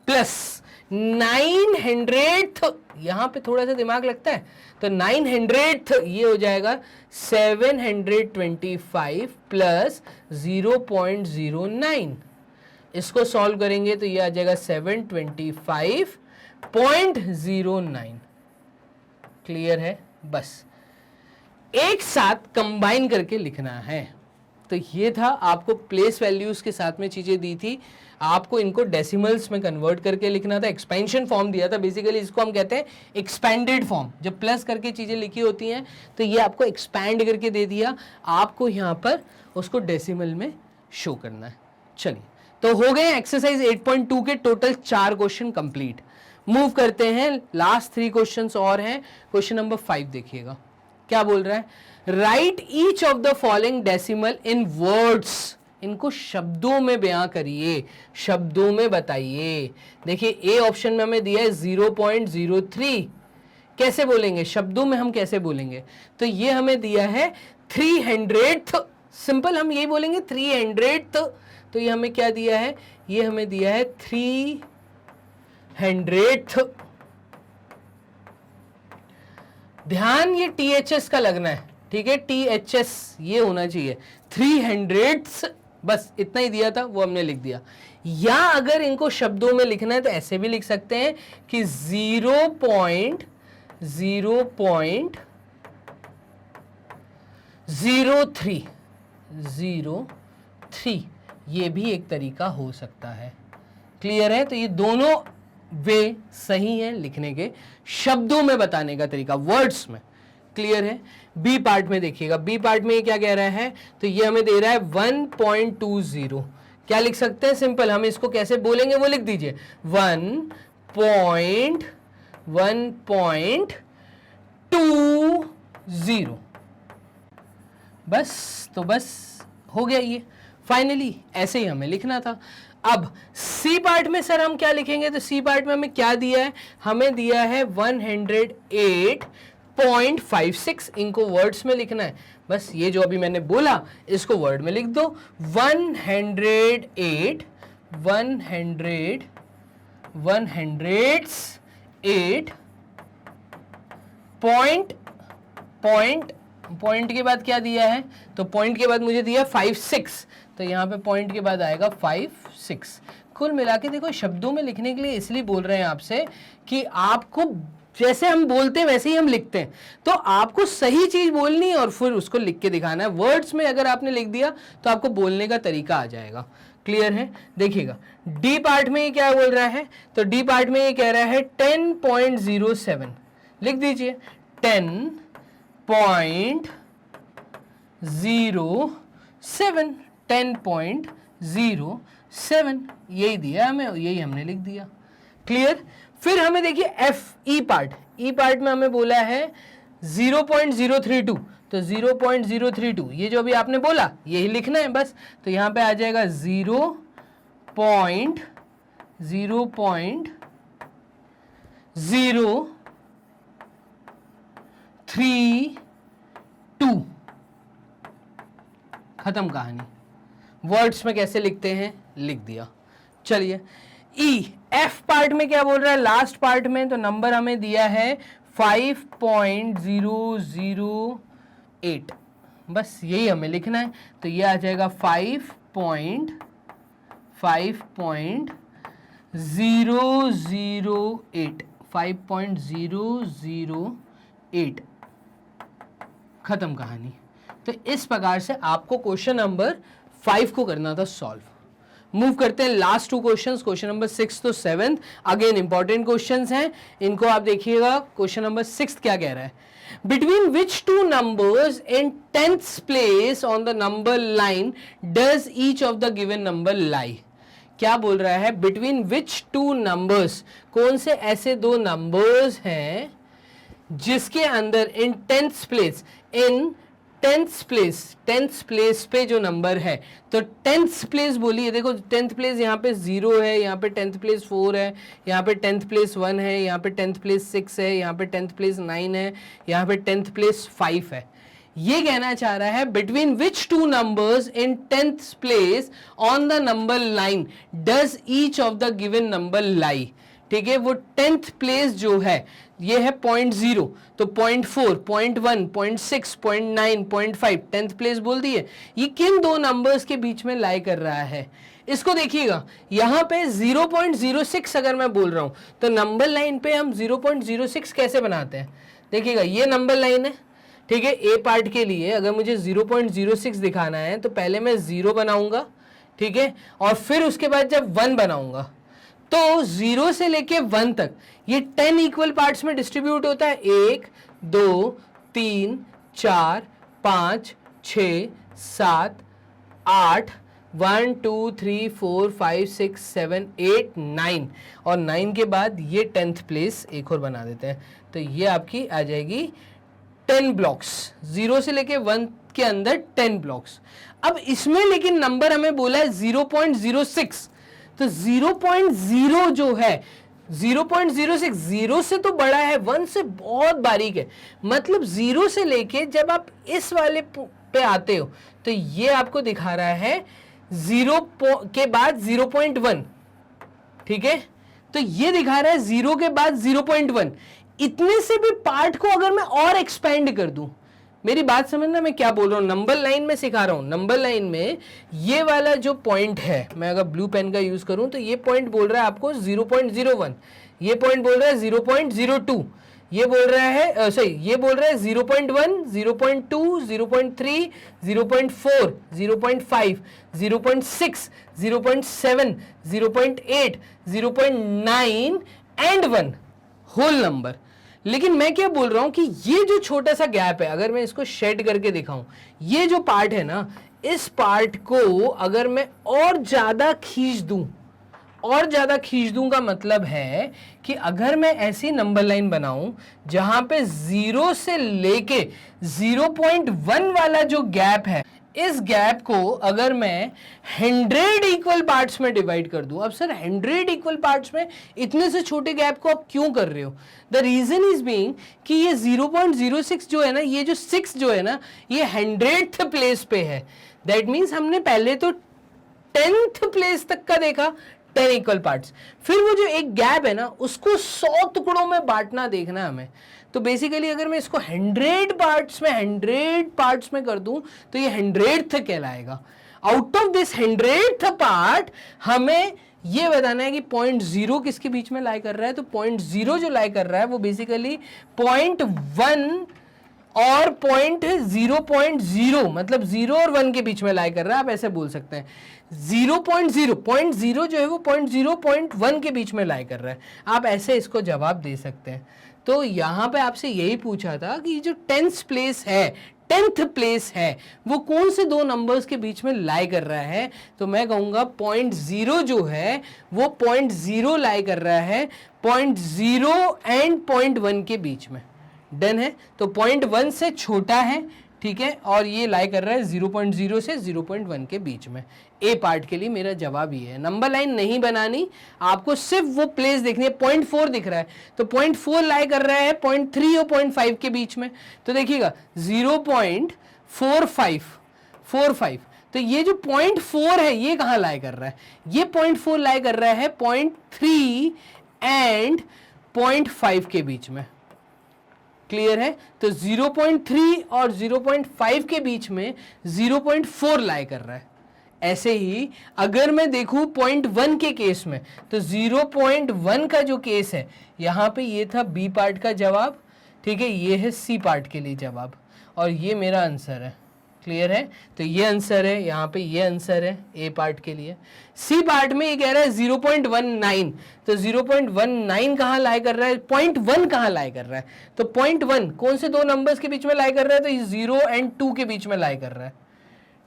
प्लस 900th, यहां पे थोड़ा सा दिमाग लगता है, तो 900th ये हो जाएगा 725 प्लस 0.09, इसको सॉल्व करेंगे तो ये आ जाएगा 725.09, क्लियर है। बस एक साथ कंबाइन करके लिखना है। तो ये था, आपको प्लेस वैल्यूज के साथ में चीजें दी थी, आपको इनको डेसिमल्स में कन्वर्ट करके लिखना था, एक्सपेंशन फॉर्म दिया था, बेसिकली इसको हम कहते हैं एक्सपेंडेड फॉर्म। जब प्लस करके चीजें लिखी होती हैं तो ये आपको एक्सपैंड करके दे दिया, आपको यहाँ पर उसको डेसिमल में शो करना है। चलिए, तो हो गए एक्सरसाइज 8.2 के टोटल 4 क्वेश्चन कंप्लीट। मूव करते हैं, लास्ट 3 क्वेश्चंस और हैं। क्वेश्चन नंबर 5 देखिएगा क्या बोल रहा है, right each of the following decimal in words, इनको शब्दों में बयां करिए, शब्दों में बताइए। देखिए ए ऑप्शन में हमें दिया है 0.03, कैसे बोलेंगे शब्दों में, हम कैसे बोलेंगे, तो ये हमें दिया है 300th, सिंपल हम यही बोलेंगे 300th, तो ये हमें क्या दिया है, ये हमें दिया है 300th। ध्यान ये THS का लगना है, ठीक है, THS ये होना चाहिए, 300ths, बस इतना ही दिया था वो हमने लिख दिया। या अगर इनको शब्दों में लिखना है तो ऐसे भी लिख सकते हैं कि 0.03 ये भी एक तरीका हो सकता है, क्लियर है। तो ये दोनों वे सही है लिखने के, शब्दों में बताने का तरीका वर्ड्स में, क्लियर है। बी पार्ट में देखिएगा, बी पार्ट में ये क्या कह रहा है, तो ये हमें दे रहा है 1.20, क्या लिख सकते हैं, सिंपल हम इसको कैसे बोलेंगे वो लिख दीजिए, 1.20, बस। तो बस हो गया ये, फाइनली ऐसे ही हमें लिखना था। अब सी पार्ट में सर हम क्या लिखेंगे, तो सी पार्ट में हमें क्या दिया है, हमें दिया है 108.56, इनको वर्ड्स में लिखना है, बस ये जो अभी मैंने बोला इसको वर्ड में लिख दो, 108 पॉइंट के बाद क्या दिया है, तो पॉइंट के बाद मुझे दिया 56, तो यहाँ पे पॉइंट के बाद आएगा 56। कुल मिला के देखो, शब्दों में लिखने के लिए इसलिए बोल रहे हैं आपसे कि आपको जैसे हम बोलते हैं वैसे ही हम लिखते हैं, तो आपको सही चीज बोलनी है और फिर उसको लिख के दिखाना है। वर्ड्स में अगर आपने लिख दिया तो आपको बोलने का तरीका आ जाएगा, क्लियर है। देखिएगा डी पार्ट में ये क्या बोल रहा है, तो डी पार्ट में ये कह रहा है 10.07, लिख दीजिए 10.07, यही दिया हमें, यही हमने लिख दिया, क्लियर। फिर हमें देखिए एफ ई पार्ट, ई पार्ट में हमें बोला है 0.032, तो 0.032 ये जो अभी आपने बोला यही लिखना है बस, तो यहां पे आ जाएगा 0.032, खत्म कहानी। वर्ड्स में कैसे लिखते हैं लिख दिया। चलिए ई एफ पार्ट में क्या बोल रहा है, लास्ट पार्ट में, तो नंबर हमें दिया है 5.008, बस यही हमें लिखना है। तो ये आ जाएगा 5.008 खत्म कहानी। तो इस प्रकार से आपको क्वेश्चन नंबर 5 को करना था सॉल्व। मूव करते हैं लास्ट 2 क्वेश्चंस, क्वेश्चन नंबर 6 तो 7th, अगेन इंपॉर्टेंट क्वेश्चंस हैं, इनको आप देखिएगा। क्वेश्चन नंबर 6 क्या कह रहा है, between which 2 numbers in 10th place on the number line does each of the given number lie. क्या बोल रहा है, बिटवीन विच 2 नंबर्स, कौन से ऐसे 2 नंबर्स हैं जिसके अंदर इन 10th प्लेस, इन 10th प्लेस पे जो नंबर है, तो 10th प्लेस बोलिए, देखो 10th प्लेस यहाँ पे 0 है, यहाँ पे 10th प्लेस 4 है, यहाँ पे 10th प्लेस 1 है, यहाँ पे 10th प्लेस 6 है, यहाँ पे 10th प्लेस 9 है, यहाँ पे 10th प्लेस 5 है। ये कहना चाह रहा है between which 2 numbers in 10th place on the number line does each of the given number lie. ठीक है, वो 10th प्लेस जो है ये है 0.0, तो 0.4, 0.1, 0.6, 0.9, 0.5 10th प्लेस बोल दिए। ये किन 2 नंबर्स के बीच में लाई कर रहा है, इसको देखिएगा। यहाँ पे 0.06 अगर मैं बोल रहा हूं तो नंबर लाइन पे हम 0.06 कैसे बनाते हैं, देखिएगा ये नंबर लाइन है। ठीक है, ए पार्ट के लिए अगर मुझे 0.06 दिखाना है तो पहले मैं 0 बनाऊंगा, ठीक है, और फिर उसके बाद जब 1 बनाऊंगा तो 0 से लेके 1 तक ये 10 इक्वल पार्ट्स में डिस्ट्रीब्यूट होता है। 1 2 3 4 5 6 7 8 1 2 3 4 5 6 7 8 9, और 9 के बाद ये 10th प्लेस एक और बना देते हैं, तो ये आपकी आ जाएगी 10 ब्लॉक्स, 0 से लेके 1 के अंदर 10 ब्लॉक्स। अब इसमें लेकिन नंबर हमें बोला है 0.06, तो 0.0 जो है 0.06 0 से तो बड़ा है, 1 से बहुत बारीक है, मतलब 0 से लेके जब आप इस वाले पे आते हो तो ये आपको दिखा रहा है 0 के बाद 0.1, ठीक है, तो ये दिखा रहा है 0 के बाद 0.1। इतने से भी पार्ट को अगर मैं और एक्सपेंड कर दूं, मेरी बात समझना मैं क्या बोल रहा हूं, नंबर लाइन में सिखा रहा हूं। नंबर लाइन में ये वाला जो पॉइंट है, मैं अगर ब्लू पेन का यूज करूं तो ये पॉइंट बोल रहा है आपको 0.01, ये पॉइंट बोल रहा है 0.02, ये बोल रहा है सॉरी ये बोल रहा है 0.1, 0.2, 0.3, 0.4, 0.5, 0.6, 0.7, 0.8, 0.9 एंड 1 होल नंबर। लेकिन मैं क्या बोल रहा हूं कि ये जो छोटा सा गैप है, अगर मैं इसको शेड करके दिखाऊं, ये जो पार्ट है ना, इस पार्ट को अगर मैं और ज्यादा खींच दूं, और ज्यादा खींच दूं का मतलब है कि अगर मैं ऐसी नंबर लाइन बनाऊं जहां पे 0 से लेके 0.1 वाला जो गैप है, इस गैप को अगर मैं 100 इक्वल पार्ट्स में डिवाइड कर दूं। अब सर 100 इक्वल पार्ट्स में इतने से छोटे गैप को आप क्यों कर रहे हो? द रीजन इज बीइंग कि ये 0.06 जो है ना, ये जो 6 जो है ना, ये 100th प्लेस पे है। दैट मीन्स हमने पहले तो 10th प्लेस तक का देखा, 10 इक्वल पार्ट्स, फिर वो जो एक गैप है ना उसको 100 टुकड़ों में बांटना देखना हमें। तो बेसिकली अगर मैं इसको 100 पार्ट्स में कर दूं तो ये 100th कहलाएगा। Out of this 100th part हमें ये बताना है कि 0.0 किसके बीच में लाई कर रहा है। तो 0.0 जो लाई कर रहा है वो बेसिकली 0.1 और 0.0 मतलब 0 और 1 के बीच में लाई कर रहा है, आप ऐसे बोल सकते हैं। 0.0 जो है वो 0.1 के बीच में लाई कर रहा है, आप ऐसे इसको जवाब दे सकते हैं। तो यहाँ पे आपसे यही पूछा था कि जो 10th प्लेस है वो कौन से 2 नंबर्स के बीच में लाई कर रहा है। तो मैं कहूँगा 0.0 जो है वो 0.0 लाई कर रहा है 0.0 एंड 0.1 के बीच में। डन है, तो 0.1 से छोटा है, ठीक है, और ये लाई कर रहा है 0.0 से 0.1 के बीच में। ए पार्ट के लिए मेरा जवाब ये है। नंबर लाइन नहीं बनानी, आपको सिर्फ वो प्लेस देखनी है। 0.4 दिख रहा है तो 0.4 लाई कर रहा है 0.3 और 0.5 के बीच में। तो देखिएगा 0.45 तो ये जो 0.4 है ये कहाँ लाई कर रहा है? ये 0.4 लाई कर रहा है 0.3 एंड 0.5 के बीच में। क्लियर है? तो 0.3 और 0.5 के बीच में 0.4 लाई कर रहा है। ऐसे ही अगर मैं देखूं 0.1 के केस में, तो 0.1 का जो केस है यहां पे ये था बी पार्ट का जवाब, ठीक है, ये है सी पार्ट के लिए जवाब, और ये मेरा आंसर है। क्लियर है? तो ये आंसर है, यहाँ पे ये आंसर है ए पार्ट के लिए। सी पार्ट में ये कह रहा है 0.19, तो 0.19 कहाँ लाई कर रहा है? 0.1 कहाँ लाई कर रहा है? तो 0.1 कौन से दो नंबर्स के बीच में लाई कर रहा है? तो 0 एंड 2 के बीच में लाई कर रहा है।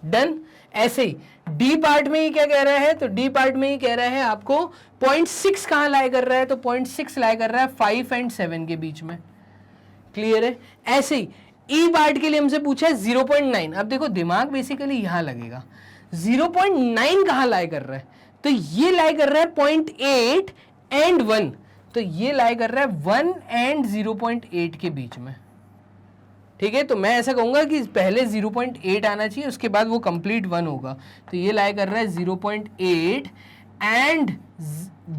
डन। ऐसे ही डी पार्ट में ये क्या कह रहा है? तो डी पार्ट में ये कह रहा है आपको 0.6 कहाँ लाई कर रहा है? तो 0.6 लाई कर रहा है 5 एंड 7 के बीच में। क्लियर है? ऐसे ही ई पार्ट के लिए हमसे पूछा है 0.9। अब देखो दिमाग बेसिकली यहां लगेगा, 0.9 कहां लाई कर रहा है? तो ये लाई कर रहा है 0.8 एंड 1, तो ये लाई कर रहा है 1 एंड 0.8 के बीच में। ठीक है, तो मैं ऐसा कहूंगा कि पहले 0.8 आना चाहिए, उसके बाद वो कंप्लीट 1 होगा। तो ये लाई कर रहा है 0.8 एंड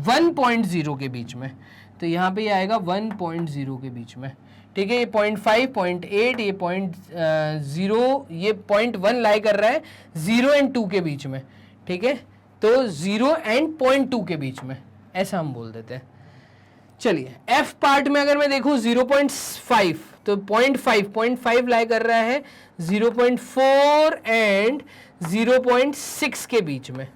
1.0 के बीच में, तो यहां पे ये आएगा 1.0 के बीच में। ठीक है, ये 0.5, 0.8, ये 0.0, ये 0.1 लाई कर रहा है 0 एंड 2 के बीच में। ठीक है, तो 0 एंड 0.2 के बीच में, ऐसा हम बोल देते हैं। चलिए एफ पार्ट में अगर मैं देखूं 0.5, तो 0.5 लाई कर रहा है 0.4 एंड 0.6 के बीच में।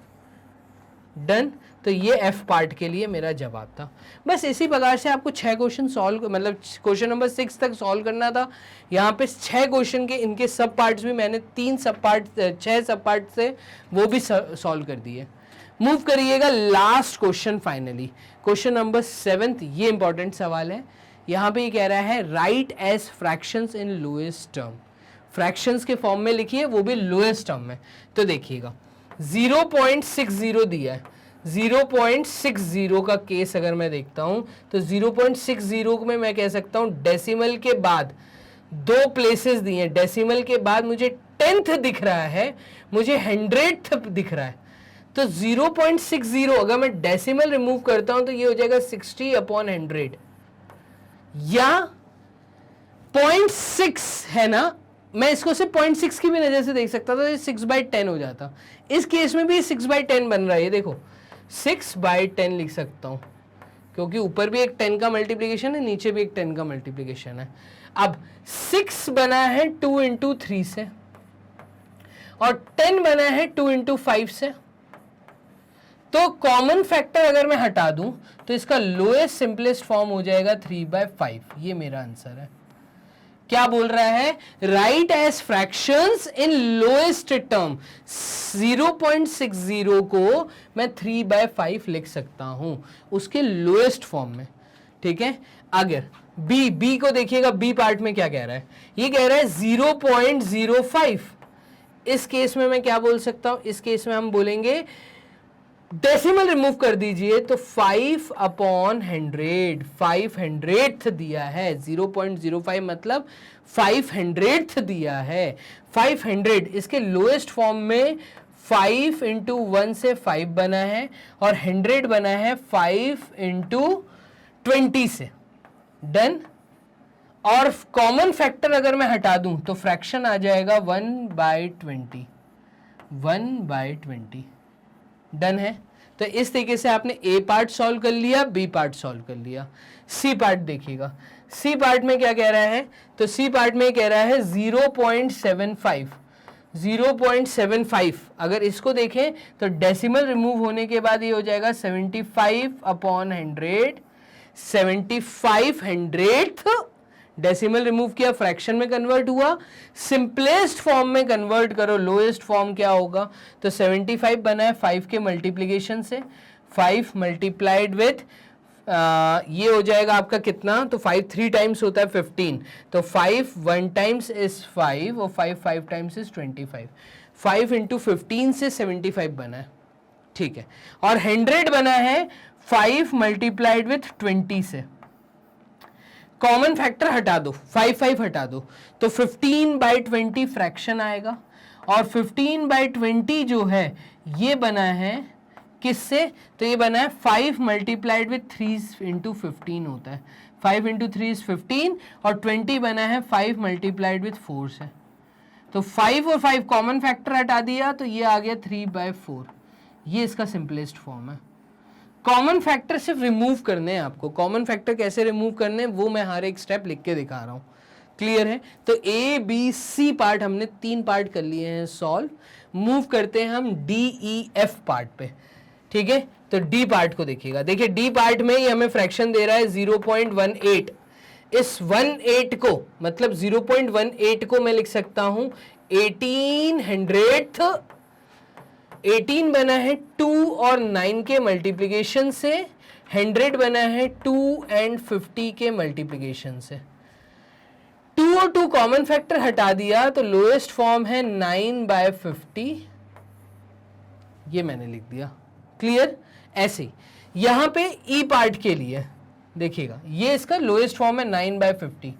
डन। तो ये एफ पार्ट के लिए मेरा जवाब था। बस इसी प्रकार से आपको 6 क्वेश्चन सॉल्व, मतलब क्वेश्चन नंबर 6 तक सॉल्व करना था। यहाँ पे 6 क्वेश्चन के इनके सब पार्ट्स भी मैंने 6 सब पार्ट से वो भी सॉल्व कर दिए। मूव करिएगा last question finally, question number 7। ये इंपॉर्टेंट सवाल है। यहाँ पे ये कह रहा है राइट एज फ्रैक्शंस इन लोएस्ट टर्म। फ्रैक्शंस के फॉर्म में लिखिए, वो भी लोएस्ट टर्म में। तो देखिएगा 0.60 दिया है, 0.60 का केस अगर मैं देखता हूं तो 0.60 में मैं कह सकता हूं डेसिमल के बाद 2 प्लेसेस दिए हैं। डेसिमल के बाद मुझे 10th दिख रहा है, मुझे 100th दिख रहा है। तो 0.60 अगर मैं डेसिमल रिमूव करता हूं तो ये हो जाएगा 60/100, या 0.6 है ना, मैं इसको सिर्फ 0.6 की भी नजर से देख सकता था, तो ये 6/10 हो जाता। इस केस में भी 6/10 बन रहा है, ये देखो 6/10 लिख सकता हूं, क्योंकि ऊपर भी एक 10 का मल्टीप्लिकेशन है, नीचे भी एक 10 का मल्टीप्लिकेशन है। अब 6 बना है 2 × 3 से, और 10 बना है 2 × 5 से। तो कॉमन फैक्टर अगर मैं हटा दूं तो इसका लोएस्ट सिंपलेस्ट फॉर्म हो जाएगा 3/5। ये मेरा आंसर है। क्या बोल रहा है? राइट एज फ्रैक्शंस इन लोएस्ट टर्म। 0.60 को मैं 3/5 लिख सकता हूं उसके लोएस्ट फॉर्म में। ठीक है, अगर बी को देखिएगा, बी पार्ट में क्या कह रहा है? ये कह रहा है 0.05। इस केस में मैं क्या बोल सकता हूं? इस केस में हम बोलेंगे डेसिमल रिमूव कर दीजिए, तो 5/100, 500th दिया है। 0.05 मतलब 500th दिया है। 500 इसके लोएस्ट फॉर्म में 5 × 1 से 5 बना है, और 100 बना है 5 × 20 से। डन। और कॉमन फैक्टर अगर मैं हटा दूं तो फ्रैक्शन आ जाएगा 1/20, 1/20। डन है। तो इस तरीके से आपने ए पार्ट सॉल्व कर लिया, बी पार्ट सॉल्व कर लिया। सी पार्ट देखिएगा, सी पार्ट में क्या कह रहा है? तो सी पार्ट में कह रहा है 0.75, 0.75। अगर इसको देखें तो डेसिमल रिमूव होने के बाद ये हो जाएगा 75/100, 7500th। डेसिमल रिमूव किया, फ्रैक्शन में कन्वर्ट हुआ, सिंपलेस्ट फॉर्म में कन्वर्ट करो, लोएस्ट फॉर्म क्या होगा? तो 75 बना है 5 के मल्टीप्लिकेशन से, 5 मल्टीप्लाइड विथ ये हो जाएगा आपका कितना? तो 5 3 टाइम्स होता है 15, तो 5 1 टाइम्स इज 5 और 5 5 टाइम्स इज 25। 5 × 15 से 75 बना है। ठीक है, और 100 बना है 5 मल्टीप्लाइड विथ 20 से। कॉमन फैक्टर हटा दो, 5 5 हटा दो, तो 15/20 फ्रैक्शन आएगा, और 15/20 जो है ये बना है किससे, तो ये बना है 5 मल्टीप्लाइड विथ 3 इंटू 15 होता है, 5 इंटू 3 इज 15 और 20 बना है 5 मल्टीप्लाइड विथ 4 से। तो 5 और 5 कॉमन फैक्टर हटा दिया तो ये आ गया 3/4। ये इसका सिंपलेस्ट फॉर्म है। कॉमन फैक्टर सिर्फ रिमूव करने हैं आपको, कॉमन फैक्टर कैसे रिमूव करने हैं वो मैं हर एक स्टेप लिख के दिखा रहा हूँ। क्लियर है? तो ए बी सी पार्ट हमने 3 पार्ट कर लिए हैं सॉल्व। मूव करते हैं हम डी ई एफ पार्ट पे। ठीक है, तो डी पार्ट को देखिएगा। देखिए डी पार्ट में ही हमें फ्रैक्शन दे रहा है 0.18। इस 18 को मतलब 0.18 को मैं लिख सकता हूं 1800th। 18 बना है 2 और 9 के मल्टीप्लिकेशन से, 100 बना है 2 और 50 के मल्टीप्लिकेशन से। 2 और 2 कॉमन फैक्टर हटा दिया तो लोएस्ट फॉर्म है 9/50। ये मैंने लिख दिया। क्लियर? ऐसे ही यहां पे ई पार्ट के लिए देखिएगा, ये इसका लोएस्ट फॉर्म है 9/50,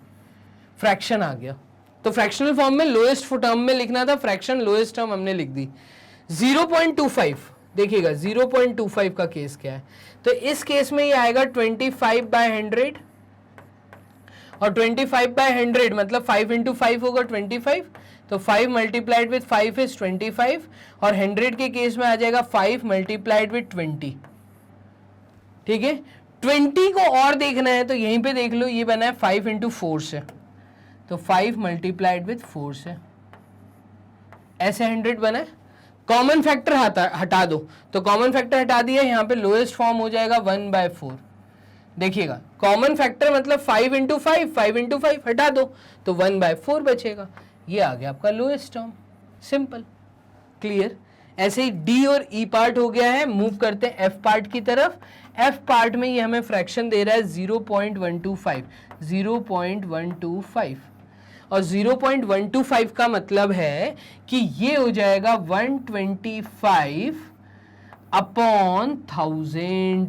फ्रैक्शन आ गया। तो फ्रैक्शनल फॉर्म में लोएस्ट टर्म में लिखना था, फ्रैक्शन लोएस्ट टर्म हमने लिख दी। 0.25 देखिएगा, 0.25 का केस क्या है, तो इस केस में ये आएगा 25/100 और 25/100 मतलब 5 इंटू 5 होगा 25, तो 5 मल्टीप्लाइड विथ 5 इज 25 और 100 के केस में आ जाएगा 5 मल्टीप्लाइड विथ 20। ठीक है, 20 को और देखना है तो यहीं पे देख लो, ये बना है 5 इंटू 4 से, तो 5 मल्टीप्लाइड विथ 4 से, ऐसे 100 बना है। कॉमन फैक्टर हटा दो, तो कॉमन फैक्टर हटा दिया, यहाँ पे लोएस्ट फॉर्म हो जाएगा 1/4। देखिएगा कॉमन फैक्टर मतलब 5 इंटू 5, 5 इंटू 5 हटा दो तो 1/4 बचेगा। ये आ गया आपका लोएस्ट टर्म, सिंपल। क्लियर? ऐसे ही डी और ई पार्ट हो गया है। मूव करते हैं एफ पार्ट की तरफ। एफ पार्ट में ये हमें फ्रैक्शन दे रहा है 0.125, 0.125 और 0.125 का मतलब है कि ये हो जाएगा 125/1000।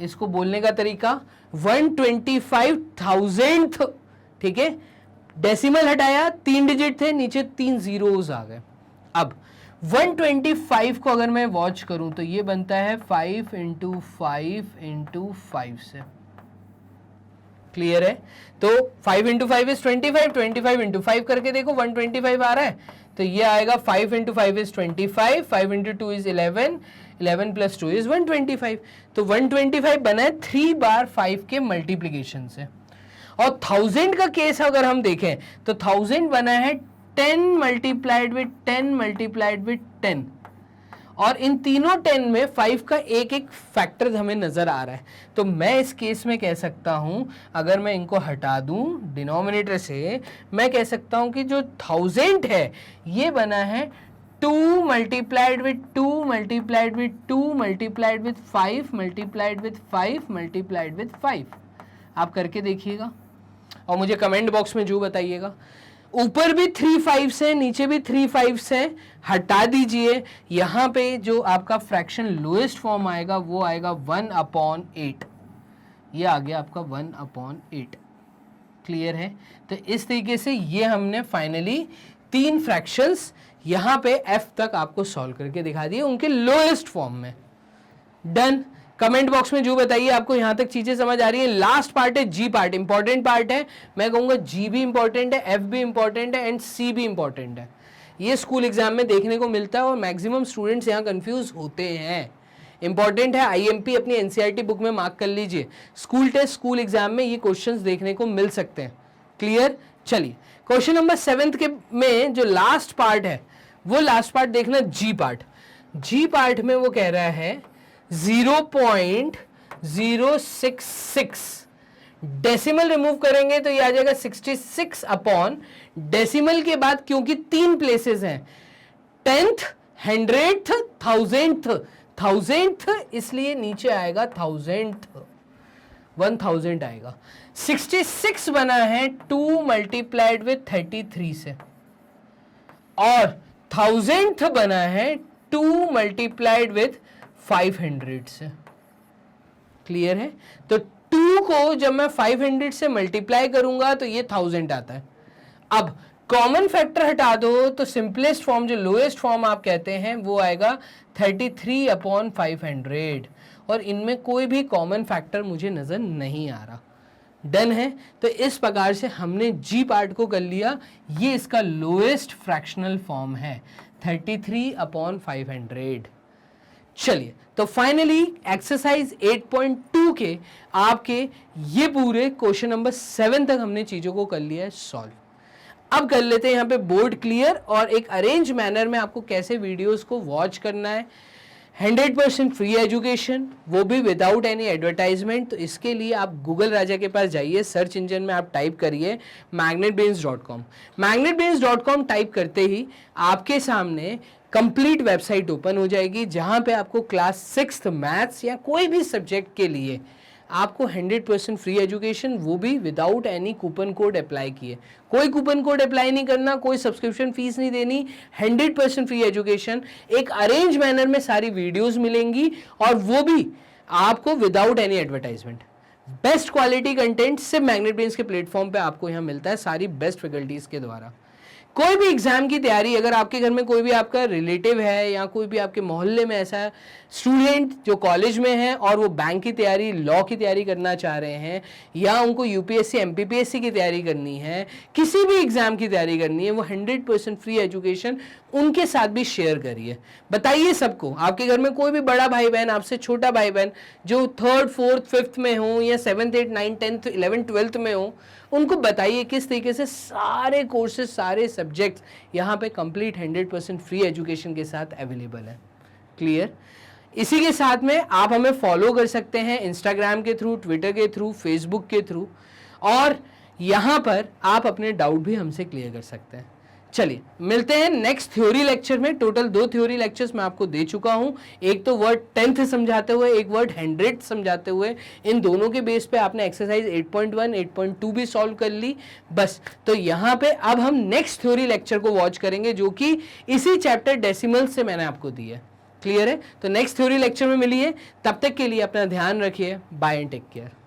इसको बोलने का तरीका 125,000th। ठीक है, डेसिमल हटाया, 3 डिजिट थे, नीचे 3 जीरोस आ गए। अब 125 को अगर मैं वॉच करूं तो ये बनता है 5 इंटू 5 इंटू 5 से। क्लियर है? तो 5 इंटू 5 इज 25, 25 इंटू 5 करके देखो 125 आ रहा है, तो ये आएगा 5 into 5 is 25, 5 into 2 is 11, 11 plus 2 is 125। तो 125 बना है 3 बार 5 के मल्टीप्लीकेशन से। और 1000 का केस अगर हम देखें तो 1000 बना है 10 मल्टीप्लाइड विथ 10 मल्टीप्लाइड विथ 10, और इन तीनों 10 में 5 का एक एक फैक्टर हमें नजर आ रहा है। तो मैं इस केस में कह सकता हूं, अगर मैं इनको हटा दूं डिनोमिनेटर से, मैं कह सकता हूं कि जो 1000 है ये बना है 2 multiplied with 2 multiplied with 2 multiplied with 5 multiplied with 5 multiplied with 5। आप करके देखिएगा और मुझे कमेंट बॉक्स में जो बताइएगा। ऊपर भी 3 5 है, नीचे भी 3 5 है, हटा दीजिए। यहां पे जो आपका फ्रैक्शन लोएस्ट फॉर्म आएगा वो आएगा 1/8। ये आ गया आपका 1/8। क्लियर है? तो इस तरीके से ये हमने फाइनली 3 फ्रैक्शंस यहां पे एफ तक आपको सॉल्व करके दिखा दिए उनके लोएस्ट फॉर्म में। डन। कमेंट बॉक्स में जो बताइए आपको यहां तक चीजें समझ आ रही है। लास्ट पार्ट है जी पार्ट, इंपॉर्टेंट पार्ट है। मैं कहूंगा जी भी इंपॉर्टेंट है, एफ भी इंपॉर्टेंट है एंड सी भी इंपॉर्टेंट है। ये स्कूल एग्जाम में देखने को मिलता है और मैक्सिमम स्टूडेंट्स यहाँ कंफ्यूज होते हैं। इंपॉर्टेंट है, आईएमपी अपनी एनसीईआरटी बुक में मार्क कर लीजिए। स्कूल टेस्ट, स्कूल एग्जाम में ये क्वेश्चंस देखने को मिल सकते हैं। क्लियर? चलिए क्वेश्चन नंबर 7 के में जो लास्ट पार्ट है वो लास्ट पार्ट देखना, जी पार्ट। जी पार्ट में वो कह रहा है 0.066, डेसिमल रिमूव करेंगे तो ये आ जाएगा 66 अपॉन, डेसिमल के बाद क्योंकि 3 प्लेसेस हैं, 10th, 100th, 1000th, इसलिए नीचे आएगा 1000 आएगा। 66 बना है 2 मल्टीप्लाइड विथ 33 से, और 1000th बना है 2 मल्टीप्लाइड विथ 500 से। क्लियर है? तो 2 को जब मैं 500 से मल्टीप्लाई करूंगा तो ये 1000 आता है। अब कॉमन फैक्टर हटा दो तो सिंपलेस्ट फॉर्म जो लोएस्ट फॉर्म आप कहते हैं वो आएगा 33/500 और इनमें कोई भी कॉमन फैक्टर मुझे नजर नहीं आ रहा। डन है। तो इस प्रकार से हमने जी पार्ट को कर लिया, ये इसका लोएस्ट फ्रैक्शनल फॉर्म है 33/500। चलिए तो फाइनली एक्सरसाइज 8.2 के आपके ये पूरे क्वेश्चन नंबर 7 तक हमने चीजों को कर लिया है सॉल्व। अब कर लेते हैं यहाँ पे बोर्ड क्लियर और एक अरेंज मैनर में आपको कैसे वीडियोस को वॉच करना है। 100% फ्री एजुकेशन, वो भी विदाउट एनी एडवर्टाइजमेंट। तो इसके लिए आप गूगल राजा के पास जाइए, सर्च इंजन में आप टाइप करिए magnetbrains.com। magnetbrains.com टाइप करते ही आपके सामने कंप्लीट वेबसाइट ओपन हो जाएगी, जहां पे आपको क्लास 6th मैथ्स या कोई भी सब्जेक्ट के लिए आपको 100% फ्री एजुकेशन, वो भी without any coupon code apply किए। कोई कूपन कोड अप्लाई नहीं करना, कोई सब्सक्रिप्शन फीस नहीं देनी, 100% फ्री एजुकेशन। एक अरेंज मैनर में सारी वीडियोस मिलेंगी और वो भी आपको without any advertisement. Best quality content सिर्फ मैग्नेट ब्रेन्स के प्लेटफॉर्म पे आपको यहाँ मिलता है, सारी बेस्ट फैकल्टीज के द्वारा। कोई भी एग्जाम की तैयारी, अगर आपके घर में कोई भी आपका रिलेटिव है या कोई भी आपके मोहल्ले में ऐसा स्टूडेंट जो कॉलेज में है और वो बैंक की तैयारी, लॉ की तैयारी करना चाह रहे हैं या उनको यूपीएससी एमपीपीएससी की तैयारी करनी है, किसी भी एग्जाम की तैयारी करनी है, वो 100% फ्री एजुकेशन उनके साथ भी शेयर करिए। बताइए सबको, आपके घर में कोई भी बड़ा भाई बहन, आपसे छोटा भाई बहन जो 3rd 4th 5th में हो या 7th 8th 9th 10th 11th 12th में हो, उनको बताइए किस तरीके से सारे कोर्सेज, सारे सब्जेक्ट्स यहाँ पे कंप्लीट 100% फ्री एजुकेशन के साथ अवेलेबल है। क्लियर? इसी के साथ में आप हमें फॉलो कर सकते हैं इंस्टाग्राम के थ्रू, ट्विटर के थ्रू, फेसबुक के थ्रू, और यहाँ पर आप अपने डाउट भी हमसे क्लियर कर सकते हैं। चलिए मिलते हैं नेक्स्ट थ्योरी लेक्चर में। टोटल 2 थ्योरी लेक्चर्स मैं आपको दे चुका हूं, एक तो वर्ड 10th समझाते हुए, एक वर्ड 100th समझाते हुए। इन दोनों के बेस पे आपने एक्सरसाइज 8.1 8.2 भी सॉल्व कर ली। बस तो यहाँ पे अब हम नेक्स्ट थ्योरी लेक्चर को वॉच करेंगे, जो कि इसी चैप्टर डेसिमल से मैंने आपको दी है। क्लियर है? तो नेक्स्ट थ्योरी लेक्चर में मिलिए, तब तक के लिए अपना ध्यान रखिए। Bye and take care.